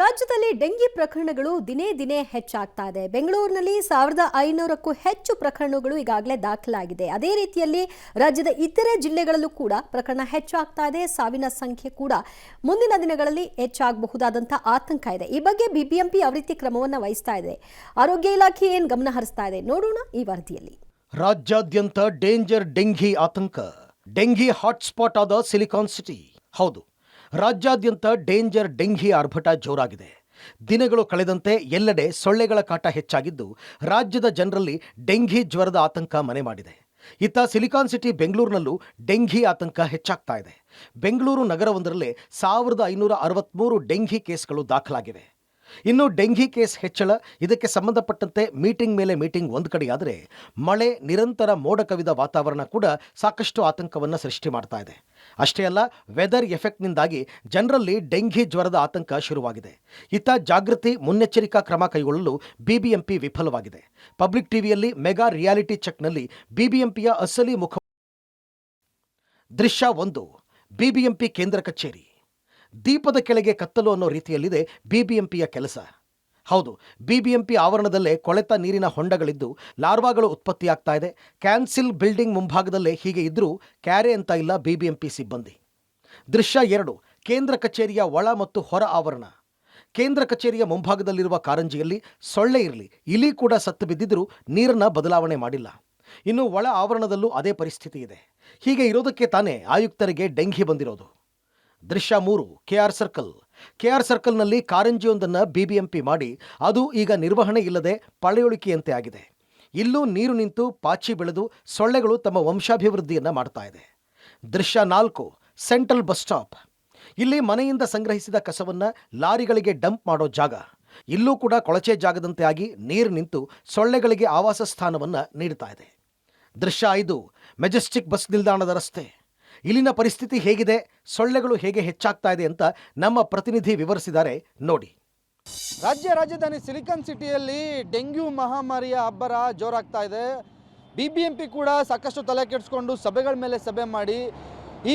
ರಾಜ್ಯದಲ್ಲಿ ಡೆಂಗಿ ಪ್ರಕರಣಗಳು ದಿನೇ ದಿನೇ ಹೆಚ್ಚಾಗ್ತಾ ಇದೆ. ಬೆಂಗಳೂರಿನಲ್ಲಿ 1500ಕ್ಕೂ ಹೆಚ್ಚು ಪ್ರಕರಣಗಳು ಈಗಾಗಲೇ ದಾಖಲಾಗಿದೆ. ಅದೇ ರೀತಿಯಲ್ಲಿ ರಾಜ್ಯದ ಇತರೆ ಜಿಲ್ಲೆಗಳಲ್ಲೂ ಕೂಡ ಪ್ರಕರಣ ಹೆಚ್ಚಾಗ್ತಾ ಇದೆ. ಸಾವಿನ ಸಂಖ್ಯೆ ಕೂಡ ಮುಂದಿನ ದಿನಗಳಲ್ಲಿ ಹೆಚ್ಚಾಗಬಹುದಾದಂಥ ಆತಂಕ ಇದೆ. ಈ ಬಗ್ಗೆ ಬಿಬಿಎಂಪಿ ಯಾವ ರೀತಿ ಕ್ರಮವನ್ನು ವಹಿಸ್ತಾ ಇದೆ, ಆರೋಗ್ಯ ಇಲಾಖೆ ಏನು ಗಮನ ಹರಿಸ್ತಾ ಇದೆ ನೋಡೋಣ ಈ ವರದಿಯಲ್ಲಿ. ರಾಜ್ಯಾದ್ಯಂತ ಡೇಂಜರ್ ಡೆಂಗಿ ಆತಂಕ. ಡೆಂಗಿ ಹಾಟ್ಸ್ಪಾಟ್ ಆದ ಸಿಲಿಕಾನ್ ಸಿಟಿ. ಹೌದು, ರಾಜ್ಯಾದ್ಯಂತ ಡೇಂಜರ್ ಡೆಂಗಿ ಆರ್ಭಟ ಜೋರಾಗಿದೆ. ದಿನಗಳು ಕಳೆದಂತೆ ಎಲ್ಲೆಡೆ ಸೊಳ್ಳೆಗಳ ಕಾಟ ಹೆಚ್ಚಾಗಿದ್ದು ರಾಜ್ಯದ ಜನರಲ್ಲಿ ಡೆಂಗಿ ಜ್ವರದ ಆತಂಕ ಮನೆ ಮಾಡಿದೆ. ಇತ್ತ ಸಿಲಿಕಾನ್ ಸಿಟಿ ಬೆಂಗಳೂರಿನಲ್ಲೂ ಡೆಂಗಿ ಆತಂಕ ಹೆಚ್ಚಾಗ್ತಾ ಇದೆ. ಬೆಂಗಳೂರು ನಗರವೊಂದರಲ್ಲೇ 1563 ಡೆಂಗಿ ಕೇಸ್ಗಳು ದಾಖಲಾಗಿವೆ. ಇನ್ನು ಡೆಂಗಿ ಕೇಸ್ ಹೆಚ್ಚಳ, ಇದಕ್ಕೆ ಸಂಬಂಧಪಟ್ಟಂತೆ ಮೀಟಿಂಗ್ ಮೇಲೆ ಮೀಟಿಂಗ್ ಒಂದು ಕಡೆಯಾದರೆ ಮಳೆ, ನಿರಂತರ ಮೋಡ ಕವಿದ ವಾತಾವರಣ ಕೂಡ ಸಾಕಷ್ಟು ಆತಂಕವನ್ನು ಸೃಷ್ಟಿ ಮಾಡ್ತಾ ಇದೆ. ಅಷ್ಟೇ ಅಲ್ಲ, ವೆದರ್ ಎಫೆಕ್ಟ್ನಿಂದಾಗಿ ಜನರಲ್ಲಿ ಡೆಂಗಿ ಜ್ವರದ ಆತಂಕ ಶುರುವಾಗಿದೆ. ಇತ್ತ ಜಾಗೃತಿ ಮುನ್ನೆಚ್ಚರಿಕಾ ಕ್ರಮ ಕೈಗೊಳ್ಳಲು ಬಿಬಿಎಂಪಿ ವಿಫಲವಾಗಿದೆ. ಪಬ್ಲಿಕ್ ಟಿವಿಯಲ್ಲಿ ಮೆಗಾ ರಿಯಾಲಿಟಿ ಚೆಕ್ನಲ್ಲಿ ಬಿಬಿಎಂಪಿಯ ಅಸಲಿ ಮುಖ. ದೃಶ್ಯ 1, ಬಿಬಿಎಂಪಿ ಕೇಂದ್ರ ಕಚೇರಿ. ದೀಪದ ಕೆಳಗೆ ಕತ್ತಲು ಅನ್ನೋ ರೀತಿಯಲ್ಲಿದೆ ಬಿಬಿಎಂಪಿಯ ಕೆಲಸ. ಹೌದು, ಬಿಬಿಎಂಪಿ ಆವರಣದಲ್ಲೇ ಕೊಳೆತ ನೀರಿನ ಹೊಂಡಗಳಿದ್ದು ಲಾರ್ವಾಗಳು ಉತ್ಪತ್ತಿಯಾಗ್ತಾ ಇದೆ. ಕ್ಯಾನ್ಸಿಲ್ ಬಿಲ್ಡಿಂಗ್ ಮುಂಭಾಗದಲ್ಲೇ ಹೀಗೆ ಇದ್ರೂ ಕ್ಯಾರೆ ಅಂತ ಇಲ್ಲ ಬಿಬಿಎಂಪಿ ಸಿಬ್ಬಂದಿ. ದೃಶ್ಯ 2, ಕೇಂದ್ರ ಕಚೇರಿಯ ಒಳ ಮತ್ತು ಹೊರ ಆವರಣ. ಕೇಂದ್ರ ಕಚೇರಿಯ ಮುಂಭಾಗದಲ್ಲಿರುವ ಕಾರಂಜಿಯಲ್ಲಿ ಸೊಳ್ಳೆ ಇರಲಿ, ಇಲಿ ಕೂಡ ಸತ್ತು ಬಿದ್ದಿದ್ರೂ ನೀರನ್ನು ಬದಲಾವಣೆ ಮಾಡಿಲ್ಲ. ಇನ್ನು ಒಳ ಆವರಣದಲ್ಲೂ ಅದೇ ಪರಿಸ್ಥಿತಿ ಇದೆ. ಹೀಗೆ ಇರೋದಕ್ಕೆ ತಾನೇ ಆಯುಕ್ತರಿಗೆ ಡೆಂಗಿ ಬಂದಿರೋದು. ದೃಶ್ಯ 3, ಕೆಆರ್ ಸರ್ಕಲ್. ಕೆಆರ್ ಸರ್ಕಲ್ನಲ್ಲಿ ಕಾರಂಜಿಯೊಂದನ್ನು ಬಿಬಿಎಂಪಿ ಮಾಡಿ ಅದು ಈಗ ನಿರ್ವಹಣೆ ಇಲ್ಲದೆ ಪಳೆಯುಳಿಕೆಯಂತೆ ಆಗಿದೆ. ಇಲ್ಲೂ ನೀರು ನಿಂತು ಪಾಚಿ ಬೆಳೆದು ಸೊಳ್ಳೆಗಳು ತಮ್ಮ ವಂಶಾಭಿವೃದ್ಧಿಯನ್ನು ಮಾಡ್ತಾ ಇದೆ. ದೃಶ್ಯ 4, ಸೆಂಟ್ರಲ್ ಬಸ್ ಸ್ಟಾಪ್. ಇಲ್ಲಿ ಮನೆಯಿಂದ ಸಂಗ್ರಹಿಸಿದ ಕಸವನ್ನು ಲಾರಿಗಳಿಗೆ ಡಂಪ್ ಮಾಡೋ ಜಾಗ. ಇಲ್ಲೂ ಕೂಡ ಕೊಳಚೆ ಜಾಗದಂತೆ ಆಗಿ ನೀರು ನಿಂತು ಸೊಳ್ಳೆಗಳಿಗೆ ಆವಾಸ ಸ್ಥಾನವನ್ನು ನೀಡ್ತಾ ಇದೆ. ದೃಶ್ಯ 5, ಮೆಜೆಸ್ಟಿಕ್ ಬಸ್ ನಿಲ್ದಾಣದ ರಸ್ತೆ. ಇಲ್ಲಿನ ಪರಿಸ್ಥಿತಿ ಹೇಗಿದೆ, ಸೊಳ್ಳೆಗಳು ಹೇಗೆ ಹೆಚ್ಚಾಗ್ತಾ ಇದೆ ಅಂತ ನಮ್ಮ ಪ್ರತಿನಿಧಿ ವಿವರಿಸಿದ್ದಾರೆ ನೋಡಿ. ರಾಜ್ಯ ರಾಜಧಾನಿ ಸಿಲಿಕಾನ್ ಸಿಟಿಯಲ್ಲಿ ಡೆಂಗ್ಯೂ ಮಹಾಮಾರಿಯ ಅಬ್ಬರ ಜೋರಾಗ್ತಾ ಇದೆ. ಬಿಬಿಎಂಪಿ ಕೂಡ ಸಾಕಷ್ಟು ತಲೆ ಕೆಡಿಸ್ಕೊಂಡು ಸಭೆಗಳ ಮೇಲೆ ಸಭೆ ಮಾಡಿ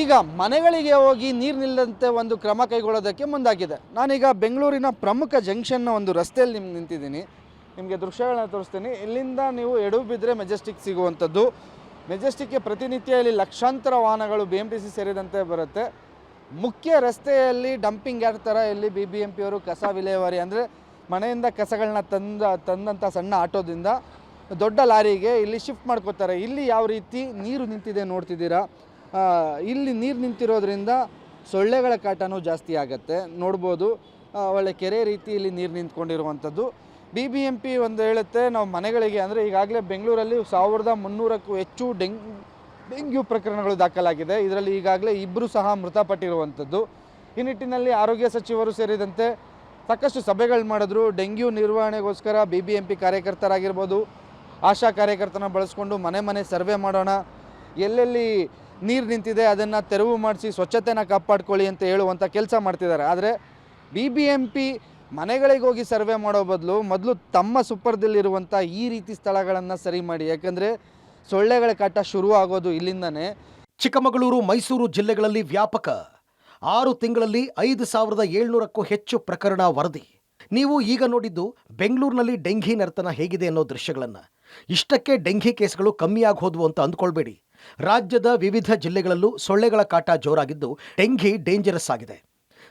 ಈಗ ಮನೆಗಳಿಗೆ ಹೋಗಿ ನೀರು ನಿಲ್ಲದಂತೆ ಒಂದು ಕ್ರಮ ಕೈಗೊಳ್ಳೋದಕ್ಕೆ ಮುಂದಾಗಿದೆ. ನಾನೀಗ ಬೆಂಗಳೂರಿನ ಪ್ರಮುಖ ಜಂಕ್ಷನ್ನ ಒಂದು ರಸ್ತೆಯಲ್ಲಿ ನಿಂತಿದ್ದೀನಿ. ನಿಮಗೆ ದೃಶ್ಯಗಳನ್ನ ತೋರಿಸ್ತೀನಿ. ಇಲ್ಲಿಂದ ನೀವು ಎಡವು ಬಿದ್ದರೆ ಮೆಜೆಸ್ಟಿಕ್ ಸಿಗುವಂಥದ್ದು. ಮೆಜೆಸ್ಟಿಕ್ಗೆ ಪ್ರತಿನಿತ್ಯ ಇಲ್ಲಿ ಲಕ್ಷಾಂತರ ವಾಹನಗಳು BMTC ಸೇರಿದಂತೆ ಬರುತ್ತೆ. ಮುಖ್ಯ ರಸ್ತೆಯಲ್ಲಿ ಡಂಪಿಂಗ್ ಯಾರ್ಡ್ ಥರ ಇಲ್ಲಿ ಬಿಬಿಎಂಪಿಯವರು ಕಸ ವಿಲೇವಾರಿ ಅಂದರೆ ಮನೆಯಿಂದ ಕಸಗಳನ್ನ ತಂದಂಥ ಸಣ್ಣ ಆಟೋದಿಂದ ದೊಡ್ಡ ಲಾರಿಗೆ ಇಲ್ಲಿ ಶಿಫ್ಟ್ ಮಾಡ್ಕೋತಾರೆ. ಇಲ್ಲಿ ಯಾವ ರೀತಿ ನೀರು ನಿಂತಿದೆ ನೋಡ್ತಿದ್ದೀರಾ. ಇಲ್ಲಿ ನೀರು ನಿಂತಿರೋದ್ರಿಂದ ಸೊಳ್ಳೆಗಳ ಕಾಟನೂ ಜಾಸ್ತಿ ಆಗುತ್ತೆ. ನೋಡ್ಬೋದು, ಒಳ್ಳೆ ಕೆರೆ ರೀತಿ ಇಲ್ಲಿ ನೀರು ನಿಂತ್ಕೊಂಡಿರುವಂಥದ್ದು. ಬಿಬಿಎಂಪಿ ಒಂದು ಹೇಳುತ್ತೆ, ನಾವು ಮನೆಗಳಿಗೆ ಅಂದರೆ ಈಗಾಗಲೇ ಬೆಂಗಳೂರಲ್ಲಿ 1300ಕ್ಕೂ ಹೆಚ್ಚು ಡೆಂಗ್ಯೂ ಪ್ರಕರಣಗಳು ದಾಖಲಾಗಿದೆ. ಇದರಲ್ಲಿ ಈಗಾಗಲೇ 2 ಸಹ ಮೃತಪಟ್ಟಿರುವಂಥದ್ದು. ಈ ನಿಟ್ಟಿನಲ್ಲಿ ಆರೋಗ್ಯ ಸಚಿವರು ಸೇರಿದಂತೆ ಸಾಕಷ್ಟು ಸಭೆಗಳು ಮಾಡಿದ್ರು. ಡೆಂಗ್ಯೂ ನಿರ್ವಹಣೆಗೋಸ್ಕರ ಬಿಬಿಎಂಪಿ ಕಾರ್ಯಕರ್ತರಾಗಿರ್ಬೋದು, ಆಶಾ ಕಾರ್ಯಕರ್ತನ ಬಳಸ್ಕೊಂಡು ಮನೆ ಮನೆ ಸರ್ವೆ ಮಾಡೋಣ, ಎಲ್ಲೆಲ್ಲಿ ನೀರು ನಿಂತಿದೆ ಅದನ್ನು ತೆರವು ಮಾಡಿಸಿ ಸ್ವಚ್ಛತೆನ ಕಾಪಾಡ್ಕೊಳ್ಳಿ ಅಂತ ಹೇಳುವಂಥ ಕೆಲಸ ಮಾಡ್ತಿದ್ದಾರೆ. ಆದರೆ ಬಿಬಿಎಂಪಿ ಮನೆಗಳಿಗೆ ಹೋಗಿ ಸರ್ವೆ ಮಾಡೋ ಬದಲು ಮೊದಲು ತಮ್ಮ ಸುಪರ್ದಲ್ಲಿರುವಂಥ ಈ ರೀತಿ ಸ್ಥಳಗಳನ್ನು ಸರಿ ಮಾಡಿ. ಯಾಕಂದರೆ ಸೊಳ್ಳೆಗಳ ಕಾಟ ಶುರು ಆಗೋದು ಇಲ್ಲಿಂದನೇ. ಚಿಕ್ಕಮಗಳೂರು, ಮೈಸೂರು ಜಿಲ್ಲೆಗಳಲ್ಲಿ ವ್ಯಾಪಕ. 6 ತಿಂಗಳಲ್ಲಿ 5700ಕ್ಕೂ ಹೆಚ್ಚು ಪ್ರಕರಣ ವರದಿ. ನೀವು ಈಗ ನೋಡಿದ್ದು ಬೆಂಗಳೂರಿನಲ್ಲಿ ಡೆಂಗಿ ನರ್ತನ ಹೇಗಿದೆ ಅನ್ನೋ ದೃಶ್ಯಗಳನ್ನು. ಇಷ್ಟಕ್ಕೆ ಡೆಂಗಿ ಕೇಸ್ಗಳು ಕಮ್ಮಿಯಾಗಿ ಹೋದ್ವು ಅಂತ ಅಂದ್ಕೊಳ್ಬೇಡಿ. ರಾಜ್ಯದ ವಿವಿಧ ಜಿಲ್ಲೆಗಳಲ್ಲೂ ಸೊಳ್ಳೆಗಳ ಕಾಟ ಜೋರಾಗಿದ್ದು ಡೆಂಗಿ ಡೇಂಜರಸ್ ಆಗಿದೆ.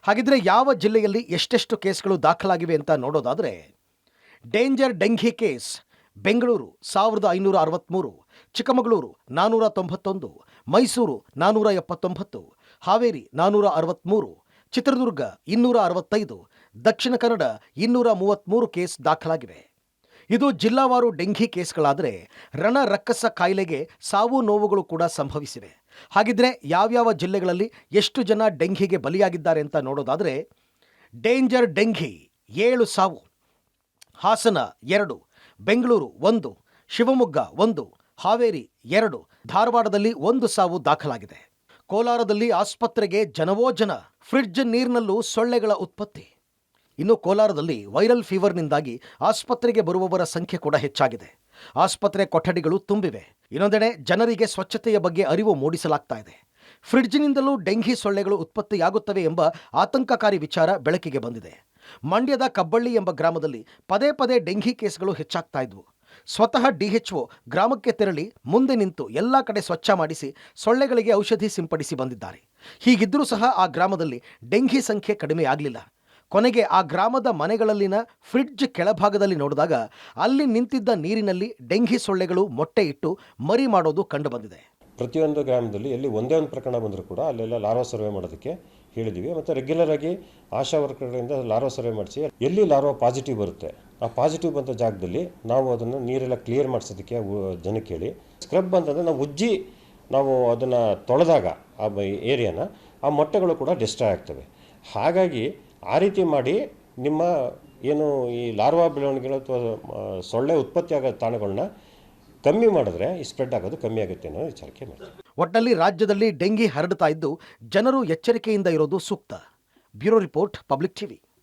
ಹಾಗಿದ್ರೆ ಯಾವ ಜಿಲ್ಲೆಯಲ್ಲಿ ಎಷ್ಟೆಷ್ಟು ಕೇಸ್ಗಳು ದಾಖಲಾಗಿವೆ ಅಂತ ನೋಡೋದಾದರೆ, danger dengue case Bengaluru 1563, Chikkamagaluru 491, Mysuru 479, Haveri 463, Chitradurga 265, Dakshina Kannada 233 case ದಾಖಲಾಗಿವೆ. ಇದು ಜಿಲ್ಲಾವಾರು ಡೆಂಗಿ ಕೇಸ್ಗಳಾದರೆ ರಣ ರಕ್ಕಸ ಕಾಯಿಲೆಗೆ ಸಾವು ನೋವುಗಳು ಕೂಡ ಸಂಭವಿಸಿವೆ. ಹಾಗಿದ್ರೆ ಯಾವ್ಯಾವ ಜಿಲ್ಲೆಗಳಲ್ಲಿ ಎಷ್ಟು ಜನ ಡೆಂಗಿಗೆ ಬಲಿಯಾಗಿದ್ದಾರೆ ಅಂತ ನೋಡೋದಾದರೆ, ಡೇಂಜರ್ ಡೆಂಗಿ 7 ಸಾವು, ಹಾಸನ 2, ಬೆಂಗಳೂರು 1, ಶಿವಮೊಗ್ಗ 1, ಹಾವೇರಿ 2, ಧಾರವಾಡದಲ್ಲಿ 1 ಸಾವು ದಾಖಲಾಗಿದೆ. ಕೋಲಾರದಲ್ಲಿ ಆಸ್ಪತ್ರೆಗೆ ಜನವೋ ಜನ, ಫ್ರಿಡ್ಜ್ ನೀರಿನಲ್ಲೂ ಸೊಳ್ಳೆಗಳ ಉತ್ಪತ್ತಿ. ಇನ್ನು ಕೋಲಾರದಲ್ಲಿ ವೈರಲ್ ಫೀವರ್ನಿಂದಾಗಿ ಆಸ್ಪತ್ರೆಗೆ ಬರುವವರ ಸಂಖ್ಯೆ ಕೂಡ ಹೆಚ್ಚಾಗಿದೆ. ಆಸ್ಪತ್ರೆ ಕೊಠಡಿಗಳು ತುಂಬಿವೆ. ಇನ್ನೊಂದೆಡೆ ಜನರಿಗೆ ಸ್ವಚ್ಛತೆಯ ಬಗ್ಗೆ ಅರಿವು ಮೂಡಿಸಲಾಗ್ತಾ ಇದೆ. ಫ್ರಿಡ್ಜ್ನಿಂದಲೂ ಡೆಂಗಿ ಸೊಳ್ಳೆಗಳು ಉತ್ಪತ್ತಿಯಾಗುತ್ತವೆ ಎಂಬ ಆತಂಕಕಾರಿ ವಿಚಾರ ಬೆಳಕಿಗೆ ಬಂದಿದೆ. ಮಂಡ್ಯದ ಕಬ್ಬಳ್ಳಿ ಎಂಬ ಗ್ರಾಮದಲ್ಲಿ ಪದೇ ಪದೇ ಡೆಂಘಿ ಕೇಸ್ಗಳು ಹೆಚ್ಚಾಗ್ತಾ ಇದ್ವು. ಸ್ವತಃ DHO ಗ್ರಾಮಕ್ಕೆ ತೆರಳಿ ಮುಂದೆ ನಿಂತು ಎಲ್ಲ ಕಡೆ ಸ್ವಚ್ಛ ಮಾಡಿಸಿ ಸೊಳ್ಳೆಗಳಿಗೆ ಔಷಧಿ ಸಿಂಪಡಿಸಿ ಬಂದಿದ್ದಾರೆ. ಹೀಗಿದ್ದರೂ ಸಹ ಆ ಗ್ರಾಮದಲ್ಲಿ ಡೆಂಘಿ ಸಂಖ್ಯೆ ಕಡಿಮೆ ಆಗಲಿಲ್ಲ. ಕೊನೆಗೆ ಆ ಗ್ರಾಮದ ಮನೆಗಳಲ್ಲಿನ ಫ್ರಿಡ್ಜ್ ಕೆಳಭಾಗದಲ್ಲಿ ನೋಡಿದಾಗ ಅಲ್ಲಿ ನಿಂತಿದ್ದ ನೀರಿನಲ್ಲಿ ಡೆಂಘಿ ಸೊಳ್ಳೆಗಳು ಮೊಟ್ಟೆ ಇಟ್ಟು ಮರಿ ಮಾಡೋದು ಕಂಡುಬಂದಿದೆ. ಪ್ರತಿಯೊಂದು ಗ್ರಾಮದಲ್ಲಿ ಎಲ್ಲಿ ಒಂದೇ ಒಂದು ಪ್ರಕರಣ ಬಂದರೂ ಕೂಡ ಅಲ್ಲೆಲ್ಲ ಲಾರ್ವಾ ಸರ್ವೆ ಮಾಡೋದಕ್ಕೆ ಹೇಳಿದ್ದೀವಿ. ಮತ್ತು ರೆಗ್ಯುಲರ್ ಆಗಿ ಆಶಾ ವರ್ಕರ್ಗಳಿಂದ ಲಾರ್ವಾ ಸರ್ವೆ ಮಾಡಿಸಿ ಎಲ್ಲಿ ಲಾರ್ವಾ ಪಾಸಿಟಿವ್ ಬರುತ್ತೆ ಆ ಪಾಸಿಟಿವ್ ಬಂದ ಜಾಗದಲ್ಲಿ ನಾವು ಅದನ್ನು ನೀರೆಲ್ಲ ಕ್ಲಿಯರ್ ಮಾಡಿಸೋದಕ್ಕೆ ಜನಕ್ಕೆ ಹೇಳಿ. ಸ್ಕ್ರಬ್ ಅಂತಂದರೆ ನಾವು ಉಜ್ಜಿ ನಾವು ಅದನ್ನು ತೊಳೆದಾಗ ಆ ಏರಿಯಾನ ಆ ಮೊಟ್ಟೆಗಳು ಕೂಡ ಡಿಸ್ಟ್ರಾಯ್ ಆಗ್ತವೆ. ಹಾಗಾಗಿ ಆ ರೀತಿ ಮಾಡಿ ನಿಮ್ಮ ಏನು ಈ ಲಾರ್ವಾ ಬೆಳವಣಿಗೆಗಳು ಅಥವಾ ಸೊಳ್ಳೆ ಉತ್ಪತ್ತಿಯಾಗೋ ತಾಣಗಳನ್ನ ಕಮ್ಮಿ ಮಾಡಿದ್ರೆ ಈ ಸ್ಪ್ರೆಡ್ ಆಗೋದು ಕಮ್ಮಿ ಆಗುತ್ತೆ ಅನ್ನೋ ವಿಚಾರಕ್ಕೆ ಮಾಡ್ತೀವಿ. ಒಟ್ಟಲ್ಲಿ ರಾಜ್ಯದಲ್ಲಿ ಡೆಂಗಿ ಹರಡ್ತಾ ಇದ್ದು ಜನರು ಎಚ್ಚರಿಕೆಯಿಂದ ಇರೋದು ಸೂಕ್ತ. Bureau report, public TV.